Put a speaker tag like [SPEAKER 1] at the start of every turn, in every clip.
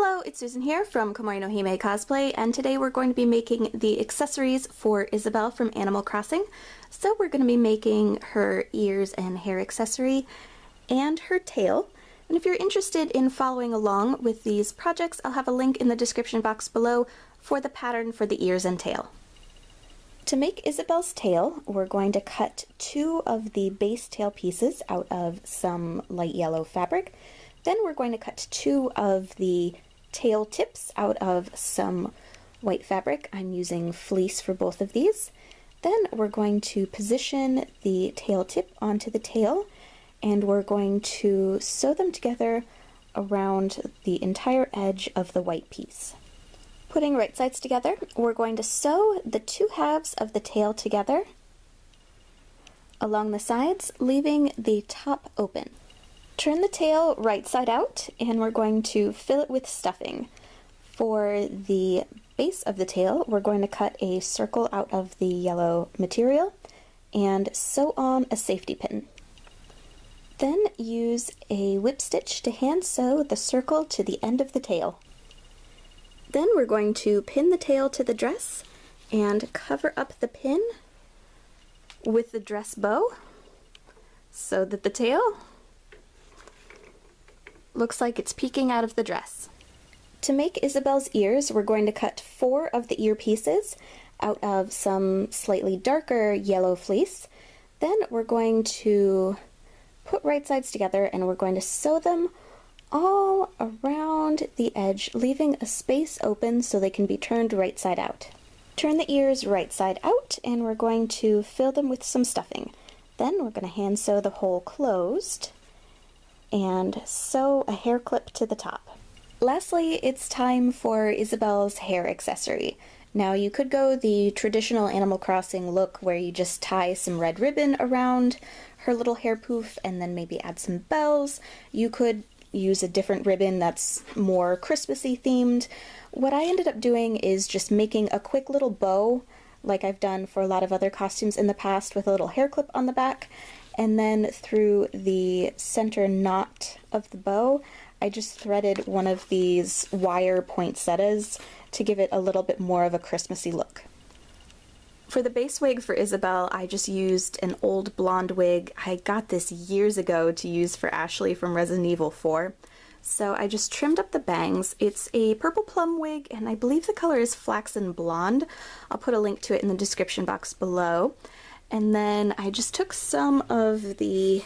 [SPEAKER 1] Hello, it's Susan here from Komori no Hime Cosplay, and today we're going to be making the accessories for Isabelle from Animal Crossing. So we're going to be making her ears and hair accessory and her tail. And if you're interested in following along with these projects, I'll have a link in the description box below for the pattern for the ears and tail. To make Isabelle's tail, we're going to cut two of the base tail pieces out of some light yellow fabric. Then we're going to cut two of the tail tips out of some white fabric. I'm using fleece for both of these. Then we're going to position the tail tip onto the tail, and we're going to sew them together around the entire edge of the white piece. Putting right sides together, we're going to sew the two halves of the tail together along the sides, leaving the top open. Turn the tail right side out, and we're going to fill it with stuffing. For the base of the tail, we're going to cut a circle out of the yellow material and sew on a safety pin. Then use a whip stitch to hand sew the circle to the end of the tail. Then we're going to pin the tail to the dress and cover up the pin with the dress bow so that the tail looks like it's peeking out of the dress. To make Isabelle's ears, we're going to cut 4 of the ear pieces out of some slightly darker yellow fleece. Then we're going to put right sides together and we're going to sew them all around the edge, leaving a space open so they can be turned right side out. Turn the ears right side out and we're going to fill them with some stuffing. Then we're going to hand sew the hole closed and sew a hair clip to the top. Lastly, it's time for Isabelle's hair accessory. Now you could go the traditional Animal Crossing look where you just tie some red ribbon around her little hair poof and then maybe add some bells. You could use a different ribbon that's more Christmassy themed. What I ended up doing is just making a quick little bow like I've done for a lot of other costumes in the past with a little hair clip on the back. And then through the center knot of the bow, I just threaded one of these wire poinsettias to give it a little bit more of a Christmassy look. For the base wig for Isabelle, I just used an old blonde wig. I got this years ago to use for Ashley from Resident Evil 4. So I just trimmed up the bangs. It's a purple plum wig, and I believe the color is flaxen blonde. I'll put a link to it in the description box below. And then I just took some of the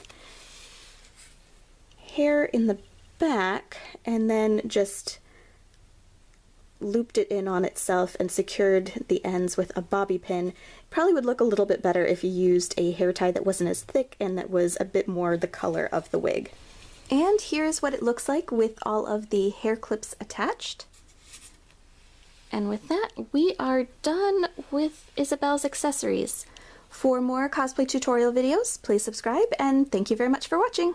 [SPEAKER 1] hair in the back and then just looped it in on itself and secured the ends with a bobby pin. It probably would look a little bit better if you used a hair tie that wasn't as thick and that was a bit more the color of the wig. And here's what it looks like with all of the hair clips attached. And with that, we are done with Isabelle's accessories. For more cosplay tutorial videos, please subscribe, and thank you very much for watching!